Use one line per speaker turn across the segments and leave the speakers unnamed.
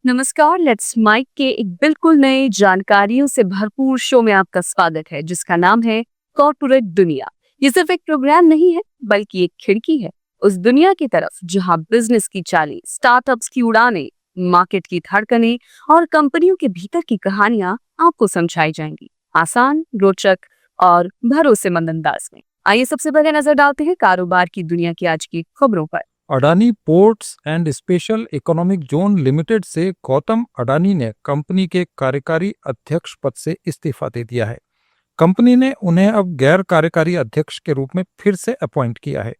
नमस्कार, let's mic के एक बिल्कुल नए जानकारियों से भरपूर शो में आपका स्वागत है जिसका नाम है कॉर्पोरेट दुनिया। ये सिर्फ एक प्रोग्राम नहीं है बल्कि एक खिड़की है उस दुनिया की तरफ जहां बिजनेस की चालें, स्टार्टअप्स की उड़ानें, मार्केट की धड़कनें और कंपनियों के भीतर की कहानियां आपको समझाई जाएंगी आसान, रोचक और भरोसेमंद अंदाज में। आइए सबसे पहले नजर डालते हैं कारोबार की दुनिया की आज की खबरों पर।
Adani ports and special economic zone limited से गौतम अडानी ने कंपनी के कार्यकारी अध्यक्ष पद से इस्तीफा दे दिया है। कंपनी ने उन्हें अब गैर कार्यकारी अध्यक्ष के रूप में फिर से अपॉइंट किया है।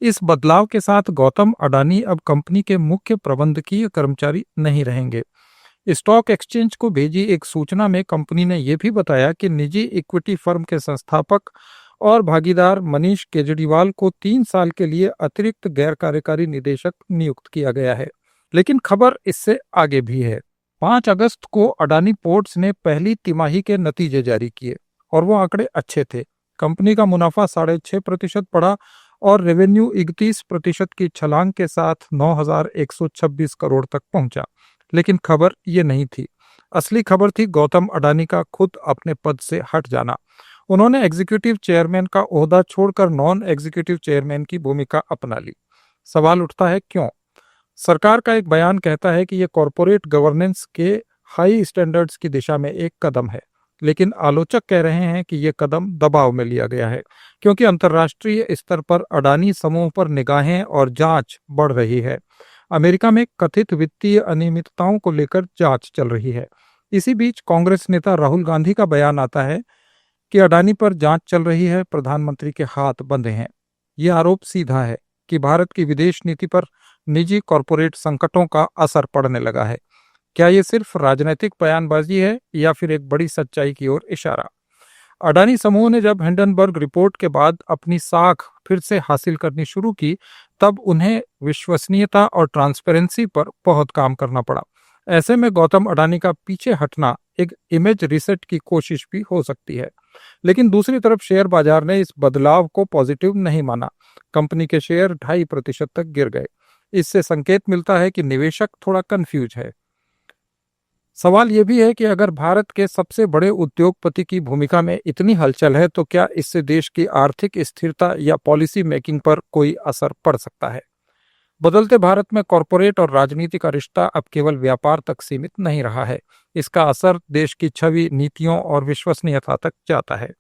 इस बदलाव के साथ गौतम अडानी अब कंपनी के मुख्य प्रबंधकीय कर्मचारी नहीं रहेंगे। स्टॉक एक्सचेंज को भेजी एक सूचना में कंपनी ने यह भी बताया कि निजी इक्विटी फर्म के संस्थापक और भागीदार मनीष केजरीवाल को 3 साल के लिए अतिरिक्त गैर कार्यकारी निदेशक नियुक्त किया गया है। लेकिन खबर इससे आगे भी है। 5 अगस्त को अडानी पोर्ट्स ने पहली तिमाही के नतीजे जारी किए और वो आंकड़े अच्छे थे। कंपनी का मुनाफा 6.5% बढ़ा और रेवेन्यू 31% की छलांग के साथ 9,126 करोड़ तक पहुंचा। लेकिन खबर ये नहीं थी। असली खबर थी गौतम अडानी का खुद अपने पद से हट जाना। उन्होंने एग्जीक्यूटिव चेयरमैन का ओहदा छोड़कर नॉन एग्जीक्यूटिव चेयरमैन की भूमिका अपना ली। सवाल उठता है क्यों? सरकार का एक बयान कहता है कि यह कॉरपोरेट गवर्नेंस के हाई स्टैंडर्ड्स की दिशा में एक कदम है, लेकिन आलोचक कह रहे हैं कि यह कदम दबाव में लिया गया है क्योंकि अंतर्राष्ट्रीय स्तर पर अडानी समूह पर निगाहें और जांच बढ़ रही है। अमेरिका में कथित वित्तीय अनियमितताओं को लेकर जांच चल रही है। इसी बीच कांग्रेस नेता राहुल गांधी का बयान आता है कि अडानी पर जांच चल रही है, प्रधानमंत्री के हाथ बंधे हैं। यह आरोप सीधा है कि भारत की विदेश नीति पर निजी कॉरपोरेट संकटों का असर पड़ने लगा है। क्या ये सिर्फ राजनीतिक बयानबाजी है या फिर एक बड़ी सच्चाई की ओर इशारा? अडानी समूह ने जब हिंडनबर्ग रिपोर्ट के बाद अपनी साख फिर से हासिल करनी शुरू की, तब उन्हें विश्वसनीयता और ट्रांसपेरेंसी पर बहुत काम करना पड़ा। ऐसे में गौतम अडानी का पीछे हटना एक इमेज रिसेट की कोशिश भी हो सकती है। लेकिन दूसरी तरफ शेयर बाजार ने इस बदलाव को पॉजिटिव नहीं माना। कंपनी के शेयर 2.5% तक गिर गए। इससे संकेत मिलता है कि निवेशक थोड़ा कंफ्यूज है। सवाल यह भी है कि अगर भारत के सबसे बड़े उद्योगपति की भूमिका में इतनी हलचल है तो क्या इससे देश की आर्थिक स्थिरता या पॉलिसी मेकिंग पर कोई असर पड़ सकता है? बदलते भारत में कॉरपोरेट और राजनीति का रिश्ता अब केवल व्यापार तक सीमित नहीं रहा है। इसका असर देश की छवि, नीतियों और विश्वसनीयता तक जाता है।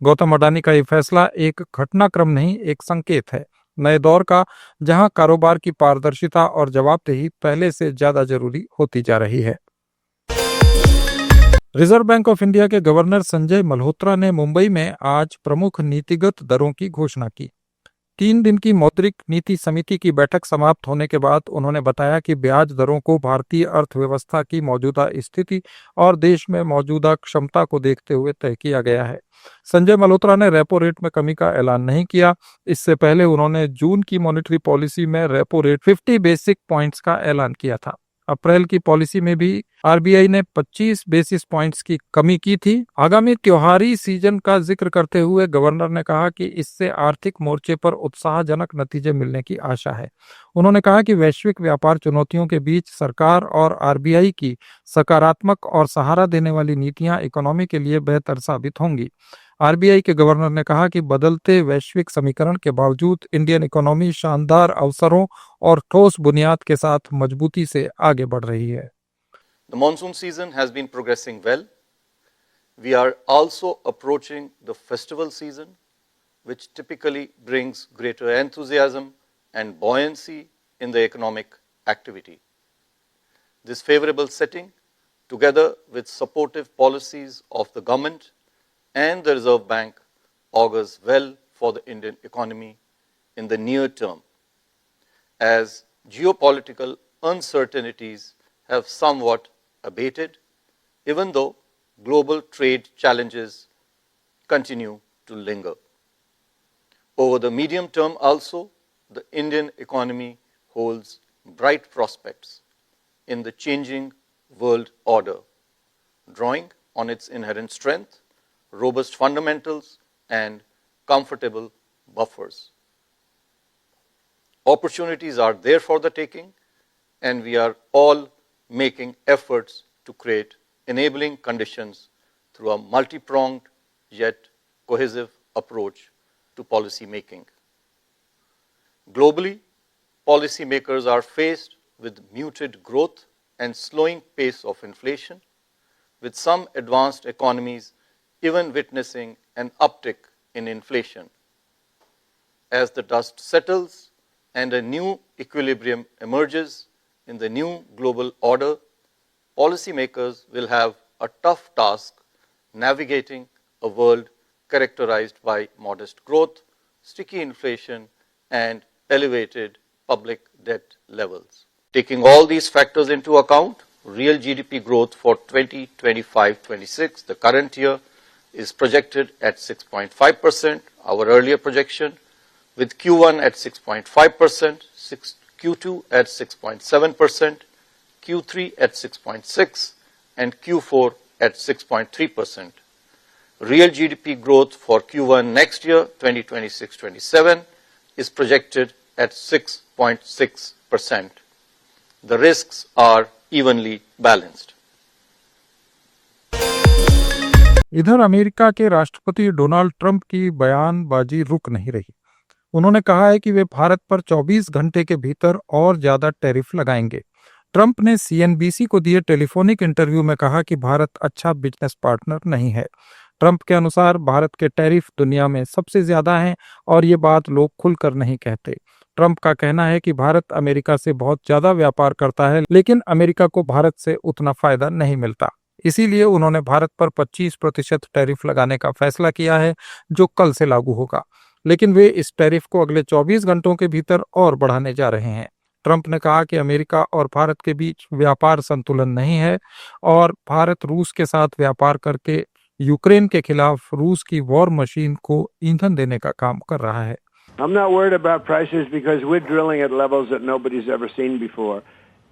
गौतम अडानी का ये फैसला एक घटनाक्रम नहीं, एक संकेत है नए दौर का, जहां कारोबार की पारदर्शिता और जवाबदेही पहले से ज्यादा जरूरी होती जा रही है। रिजर्व बैंक ऑफ इंडिया के गवर्नर संजय मल्होत्रा ने मुंबई में आज प्रमुख नीतिगत दरों की घोषणा की। 3 दिन की मौद्रिक नीति समिति की बैठक समाप्त होने के बाद उन्होंने बताया कि ब्याज दरों को भारतीय अर्थव्यवस्था की मौजूदा स्थिति और देश में मौजूदा क्षमता को देखते हुए तय किया गया है। संजय मल्होत्रा ने रेपो रेट में कमी का ऐलान नहीं किया। इससे पहले उन्होंने जून की मॉनेटरी पॉलिसी में रेपो रेट 50 बेसिक पॉइंट्स का ऐलान किया था। अप्रैल की पॉलिसी में भी आरबीआई ने 25 बेसिस पॉइंट्स की कमी की थी। आगामी त्योहारी सीजन का जिक्र करते हुए गवर्नर ने कहा कि इससे आर्थिक मोर्चे पर उत्साहजनक नतीजे मिलने की आशा है। उन्होंने कहा कि वैश्विक व्यापार चुनौतियों के बीच सरकार और आरबीआई की सकारात्मक और सहारा देने वाली नीतियां इकोनॉमी के लिए बेहतर साबित होंगी। आरबीआई के गवर्नर ने कहा कि बदलते वैश्विक समीकरण के बावजूद इंडियन इकोनॉमी शानदार अवसरों और ठोस बुनियाद के साथ मजबूती से आगे बढ़ रही है।
The monsoon season has been progressing well. We are also approaching the festival season, which typically brings greater enthusiasm and buoyancy in the economic activity. This favorable setting, together with supportive policies of the government and the Reserve Bank, augurs well for the Indian economy in the near term, as geopolitical uncertainties have somewhat abated, even though global trade challenges continue to linger. Over the medium term also, the Indian economy holds bright prospects in the changing world order, drawing on its inherent strength, robust fundamentals, and comfortable buffers. Opportunities are there for the taking, and we are all making efforts to create enabling conditions through a multi-pronged yet cohesive approach to policy making. Globally, policymakers are faced with muted growth and slowing pace of inflation, with some advanced economies even witnessing an uptick in inflation. As the dust settles and a new equilibrium emerges in the new global order, policymakers will have a tough task navigating a world characterized by modest growth, sticky inflation, and elevated public debt levels. Taking all these factors into account, real GDP growth for 2025-26, the current year, is projected at 6.5%, our earlier projection, with Q1 at 6.5%, Q2 at 6.7%, Q3 at 6.6%, and Q4 at 6.3%. Real GDP growth for Q1 next year, 2026-27, is projected at 6.6%. The risks are evenly balanced.
इधर America के राष्ट्रपति Donald Trump की बयानबाजी रुक नहीं रही। उन्होंने कहा है कि वे भारत पर 24 घंटे के भीतर और ज्यादा टैरिफ लगाएंगे। ट्रंप ने सीएनबीसी को दिए टेलीफोनिक इंटरव्यू में कहा कि भारत अच्छा बिजनेस पार्टनर नहीं है। ट्रंप के अनुसार भारत के टैरिफ दुनिया में सबसे ज्यादा हैं और ये बात लोग खुलकर नहीं कहते। ट्रंप का कहना है कि भारत अमेरिका से बहुत ज्यादा व्यापार करता है, लेकिन अमेरिका को भारत से उतना फायदा नहीं मिलता। इसीलिए उन्होंने भारत पर 25% टैरिफ लगाने का फैसला किया है, जो कल से लागू होगा। लेकिन वे इस टैरिफ को अगले 24 घंटों के भीतर और बढ़ाने जा रहे हैं। ट्रंप ने कहा कि अमेरिका और भारत के बीच व्यापार संतुलन नहीं है और भारत रूस के साथ व्यापार करके यूक्रेन के खिलाफ रूस की वॉर मशीन को ईंधन देने का काम कर रहा है।
I'm not worried about prices because we're drilling at levels that nobody's ever seen before.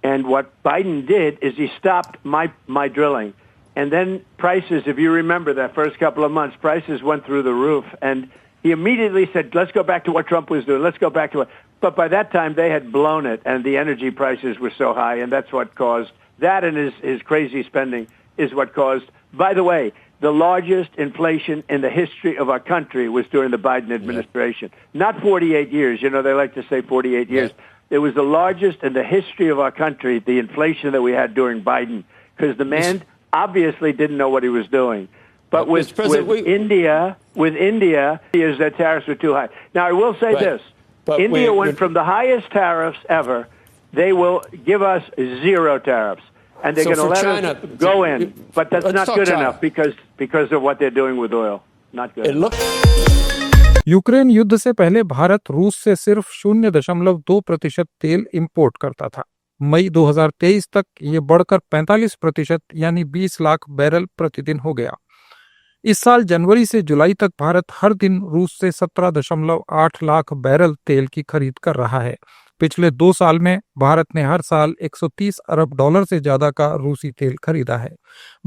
And what Biden did is he stopped my drilling. And then prices, if you remember that first couple of months, prices went through the roof. And he immediately said, let's go back to what Trump was doing. Let's go back to it. But by that time, they had blown it, and the energy prices were so high, and that's what caused that, and his crazy spending is what caused, by the way, the largest inflation in the history of our country was during the Biden administration. Yeah. Not 48 years. You know, they like to say 48 years. Yeah. It was the largest in the history of our country, the inflation that we had during Biden, because the man obviously didn't know what he was doing. But with India, is that tariffs were too high. Now, I will say this. But India went from the highest tariffs ever. They will give us 0 tariffs. And they're going to let China, us go in. But that's not good enough because of what they're doing with oil. Not good.
Ukraine युद्ध से पहले भारत रूस से सिर्फ 0.2% तेल import करता था। मई 2023 तक ये बढ़कर 45% यानी 20 लाख बैरल प्रतिदिन हो गया। इस साल जनवरी से जुलाई तक भारत हर दिन रूस से 17.8 लाख बैरल तेल की खरीद कर रहा है। पिछले 2 साल में भारत ने हर साल 130 अरब डॉलर से ज्यादा का रूसी तेल खरीदा है।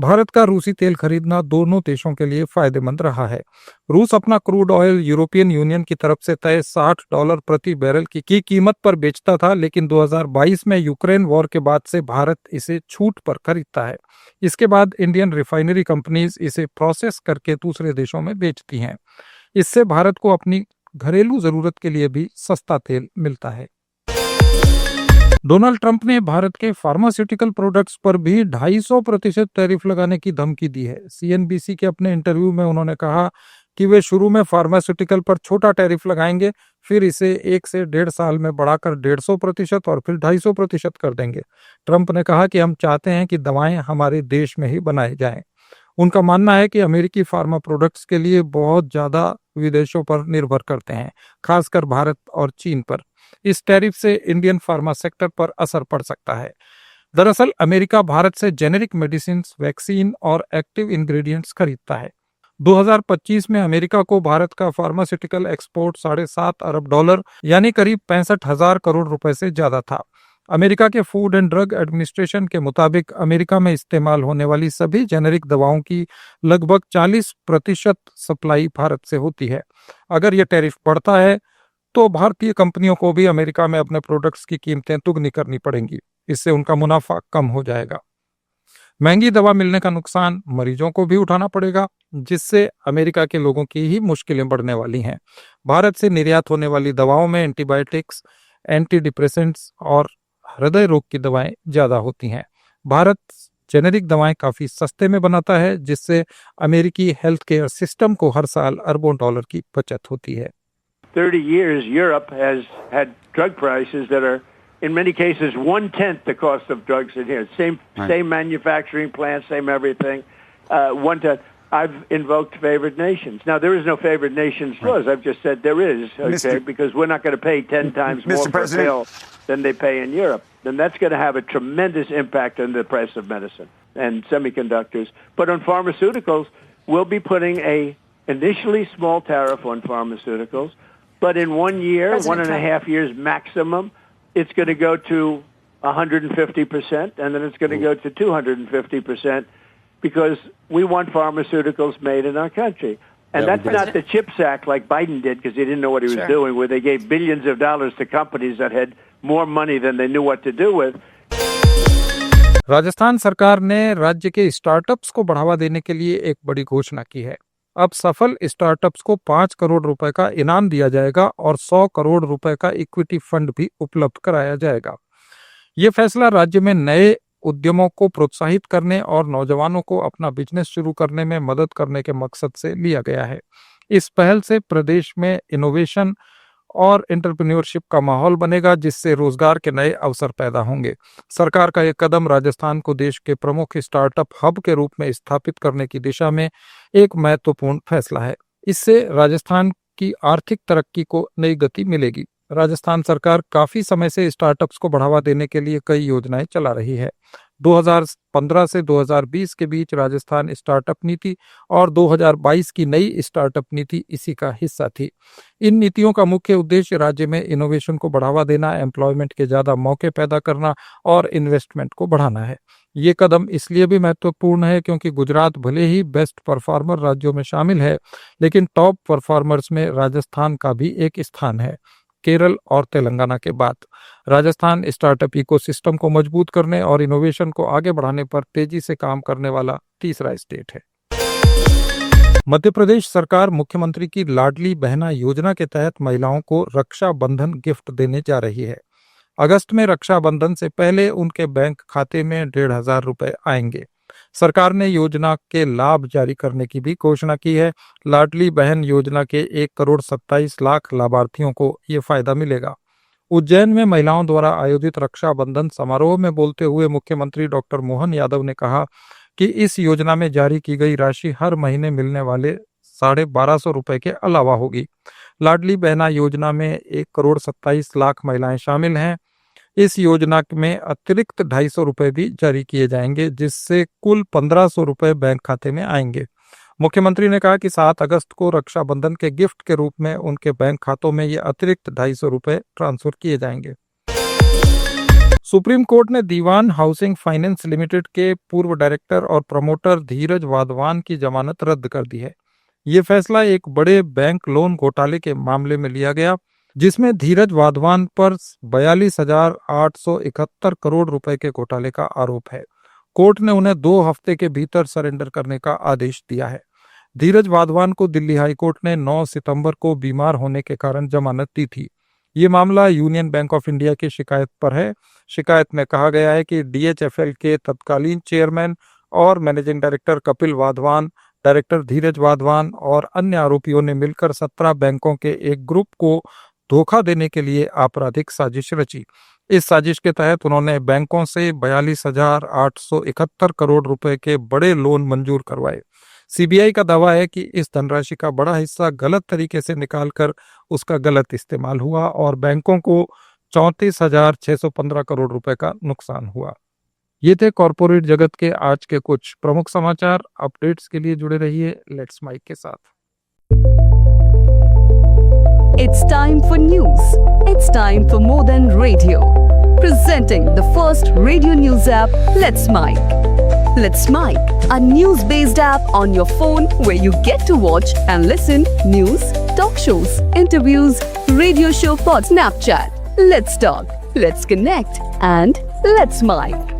भारत का रूसी तेल खरीदना दोनों देशों के लिए फायदेमंद रहा है। रूस अपना क्रूड ऑयल यूरोपियन यूनियन की तरफ से तय $60 प्रति बैरल की कीमत पर बेचता था, लेकिन 2022 में यूक्रेन वॉर के बाद से भारत इसे छूट पर खरीदता है। इसके बाद इंडियन रिफाइनरी कंपनीज इसे प्रोसेस करके दूसरे देशों में बेचती हैं। इससे भारत को अपनी घरेलू जरूरत के लिए भी सस्ता तेल मिलता है। डोनाल्ड ट्रंप ने भारत के फार्मास्यूटिकल प्रोडक्ट्स पर भी 250% टैरिफ लगाने की धमकी दी है। सीएनबीसी के अपने इंटरव्यू में उन्होंने कहा कि वे शुरू में फार्मास्यूटिकल पर छोटा टैरिफ लगाएंगे, फिर इसे 1 से 1.5 साल में बढ़ाकर 150% और फिर 250% कर देंगे। ट्रंप ने कहा कि हम चाहते हैं कि दवाएं हमारे देश में ही बनाई जाएं। उनका मानना है कि अमेरिकी फार्मा प्रोडक्ट्स के लिए बहुत ज्यादा विदेशों पर निर्भर करते हैं, खासकर भारत और चीन पर। इस टैरिफ से इंडियन फार्मा सेक्टर पर असर पड़ सकता है। दरअसल अमेरिका भारत से जेनेरिक मेडिसिन, वैक्सीन और एक्टिव इंग्रेडिएंट्स खरीदता है। 2025 में अमेरिका को भारत का फार्मास्यूटिकल एक्सपोर्ट $7.5 अरब यानी करीब 65,000 करोड़ रुपए से ज्यादा था। अमेरिका के फूड एंड ड्रग एडमिनिस्ट्रेशन के मुताबिक अमेरिका में इस्तेमाल होने वाली सभी जेनेरिक दवाओं की लगभग 40% सप्लाई भारत से होती है। अगर यह टैरिफ बढ़ता है तो भारतीय कंपनियों को भी अमेरिका में अपने प्रोडक्ट्स की कीमतें दुगनी करनी पड़ेंगी। इससे उनका मुनाफा कम हो जाएगा। महंगी दवा मिलने का नुकसान मरीजों को भी उठाना पड़ेगा, जिससे अमेरिका के लोगों की ही मुश्किलें बढ़ने वाली हैं। भारत से निर्यात होने वाली दवाओं में एंटीबायोटिक्स, एंटी डिप्रेसेंट्स और हृदय रोग की दवाएं ज्यादा होती हैं। भारत जेनेरिक दवाएं काफी सस्ते में बनाता है, जिससे अमेरिकी हेल्थ केयर सिस्टम को हर साल अरबों डॉलर की बचत होती है।
30 years, Europe has had drug prices that are, in many cases, 1/10 the cost of drugs in here. Same manufacturing plant, same everything. 1/10. I've invoked favored nations. Now, there is no favored nations clause. I've just said there is, okay, because we're not going to pay 10 times more per pill than they pay in Europe. Then that's going to have a tremendous impact on the price of medicine and semiconductors. But on pharmaceuticals, we'll be putting a initially small tariff on pharmaceuticals, but in 1 year, 1.5 years maximum, it's going to go to 150%, and then it's going to go to 250%, because we want pharmaceuticals made in our country. And that's not the CHIPS Act like Biden did, because he didn't know what he was doing, where they gave billions of dollars to companies that had more money than they knew what to do with.
Rajasthan सरकार ने राज्य के startups को बढ़ावा देने के लिए एक बड़ी घोषणा की है। अब सफल स्टार्टअप्स को 5 करोड़ रुपए का इनाम दिया जाएगा और 100 करोड़ रुपए का इक्विटी फंड भी उपलब्ध कराया जाएगा। ये फैसला राज्य में नए उद्यमों को प्रोत्साहित करने और नौजवानों को अपना बिजनेस शुरू करने में मदद करने के मकसद से लिया गया है। इस पहल से प्रदेश में इनोवेशन और एंटरप्रेन्योरशिप का माहौल बनेगा, जिससे रोजगार के नए अवसर पैदा होंगे। सरकार का यह कदम राजस्थान को देश के प्रमुख स्टार्टअप हब के रूप में स्थापित करने की दिशा में एक महत्वपूर्ण फैसला है। इससे राजस्थान की आर्थिक तरक्की को नई गति मिलेगी। राजस्थान सरकार काफी समय से स्टार्टअप्स को बढ़ावा देने के लिए कई योजनाएं चला रही है। 2015 से 2020 के बीच राजस्थान स्टार्टअप नीति और 2022 की नई स्टार्टअप नीति इसी का हिस्सा थी। इन नीतियों का मुख्य उद्देश्य राज्य में इनोवेशन को बढ़ावा देना, एम्प्लॉयमेंट के ज्यादा मौके पैदा करना और इन्वेस्टमेंट को बढ़ाना है। ये कदम इसलिए भी महत्वपूर्ण है क्योंकि गुजरात भले ही बेस्ट परफॉर्मर राज्यों में शामिल है, लेकिन टॉप परफॉर्मर्स में राजस्थान का भी एक स्थान है। केरल और तेलंगाना के बाद राजस्थान स्टार्टअप इकोसिस्टम को मजबूत करने और इनोवेशन को आगे बढ़ाने पर तेजी से काम करने वाला तीसरा स्टेट है। मध्य प्रदेश सरकार मुख्यमंत्री की लाडली बहना योजना के तहत महिलाओं को रक्षा बंधन गिफ्ट देने जा रही है। अगस्त में रक्षा बंधन से पहले उनके बैंक खाते में 1,500 रुपए आएंगे। सरकार ने योजना के लाभ जारी करने की भी घोषणा की है। लाडली बहन योजना के 1,27,00,000 लाभार्थियों को ये फायदा मिलेगा। उज्जैन में महिलाओं द्वारा आयोजित रक्षाबंधन समारोह में बोलते हुए मुख्यमंत्री डॉक्टर मोहन यादव ने कहा कि इस योजना में जारी की गई राशि हर महीने मिलने वाले 1,250 रुपए के अलावा होगी। लाडली बहना योजना में 1,27,00,000 महिलाएं शामिल हैं। इस योजना में अतिरिक्त 250 रुपए भी जारी किए जाएंगे, जिससे कुल 1,500 रुपए बैंक खाते में आएंगे। मुख्यमंत्री ने कहा कि 7 अगस्त को रक्षाबंधन के गिफ्ट के रूप में उनके बैंक खातों में ये अतिरिक्त 250 रुपए ट्रांसफर किए जाएंगे। सुप्रीम कोर्ट ने दीवान हाउसिंग फाइनेंस लिमिटेड के पूर्व डायरेक्टर और प्रमोटर धीरज वाधवान की जमानत रद्द कर दी है। ये फैसला एक बड़े बैंक लोन घोटाले के मामले में लिया गया, जिसमें धीरज वाधवान पर 42,871 करोड़ रुपए के घोटाले का आरोप है। कोर्ट ने उन्हें 2 हफ्ते के भीतर सरेंडर करने का आदेश दिया है। धीरज वाधवान को दिल्ली हाई कोर्ट ने 9 सितंबर को बीमार होने के कारण जमानत दी थी। ये मामला यूनियन बैंक ऑफ इंडिया की शिकायत पर है। शिकायत में कहा गया है कि DHFL के तत्कालीन चेयरमैन और managing director Kapil Wadhawan, director Dheeraj Wadhawan और अन्य आरोपियों ने मिलकर 17 बैंकों के एक ग्रुप को धोखा देने के लिए आपराधिक साजिश रची। इस साजिश के तहत उन्होंने बैंकों से 42,871 करोड़ रुपए के बड़े लोन मंजूर करवाए। सीबीआई का दावा है कि इस धनराशि का बड़ा हिस्सा गलत तरीके से निकालकर उसका गलत इस्तेमाल हुआ और बैंकों को 34,615 करोड़ रुपए का नुकसान हुआ। ये थे कॉर्पोरेट जगत के आज के कुछ प्रमुख समाचार। अपडेट्स के लिए जुड़े रहिए लेट्स माइक के साथ।
It's time for news. It's time for more than radio. Presenting the first radio news app, Let's Mic. Let's Mic, a news-based app on your phone where you get to watch and listen news, talk shows, interviews, radio show, pod, Snapchat. Let's talk, let's connect and Let's smile.